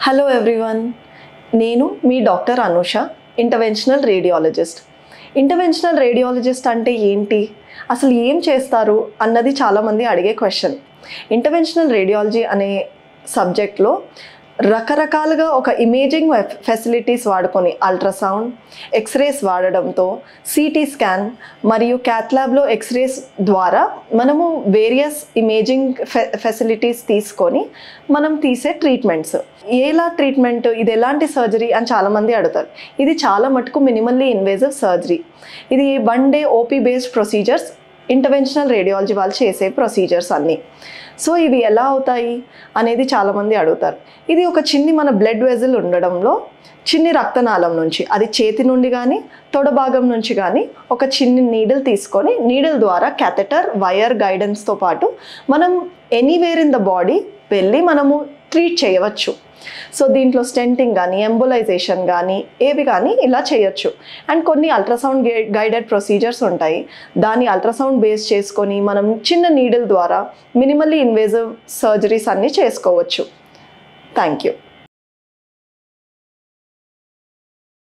Hello everyone, నేను మీ doctor Anusha, interventional radiologist. Interventional radiologist అంటే ఏంటి, అసలు ఏం చేస్తారు అన్నది చాలామంది అడిగే క్వశ్చన్. ఇంటర్వెన్షనల్ రేడియాలజీ అనే సబ్జెక్ట్లో రకరకాలుగా ఒక ఇమేజింగ్ ఫెసిలిటీస్ వాడుకొని అల్ట్రాసౌండ్, ఎక్స్రేస్ వాడడంతో సిటీ స్కాన్ మరియు క్యాత్ ల్యాబ్లో ఎక్స్రేస్ ద్వారా మనము వేరియస్ ఇమేజింగ్ ఫెసిలిటీస్ తీసుకొని మనం తీసే ట్రీట్మెంట్స్. ఎలా ట్రీట్మెంట్, ఇది ఎలాంటి సర్జరీ అని చాలామంది అడుగుతారు. ఇది చాలా మటుకు మినిమల్లీ ఇన్వేజివ్ సర్జరీ. ఇది 1 day OP based procedures, interventional radiology వాళ్ళు చేసే ప్రొసీజర్స్ అన్నీ. సో ఇవి ఎలా అవుతాయి అనేది చాలామంది అడుగుతారు. ఇది ఒక మన బ్లడ్ వెజల్ ఉండడంలో చిన్ని రక్తనాళం నుంచి, అది చేతి నుండి కానీ తొడ భాగం నుంచి కానీ ఒక నీడిల్ తీసుకొని నీడిల్ ద్వారా క్యాథెటర్, వైర్ గైడెన్స్తో పాటు మనం ఎనీవేర్ ఇన్ ద బాడీ వెళ్ళి మనము ట్రీట్ చేయవచ్చు. సో దీంట్లో స్టెంటింగ్ కానీ, ఎంబోలైజేషన్ కానీ ఏవి కానీ ఇలా చేయొచ్చు. అండ్ కొన్ని అల్ట్రాసౌండ్ గైడెడ్ ప్రొసీజర్స్ ఉంటాయి. దాన్ని అల్ట్రాసౌండ్ బేస్ చేసుకొని మనం చిన్న నీడిల్ ద్వారా మినిమల్లీ ఇన్వేజివ్ సర్జరీస్ అన్నీ చేసుకోవచ్చు. Thank you.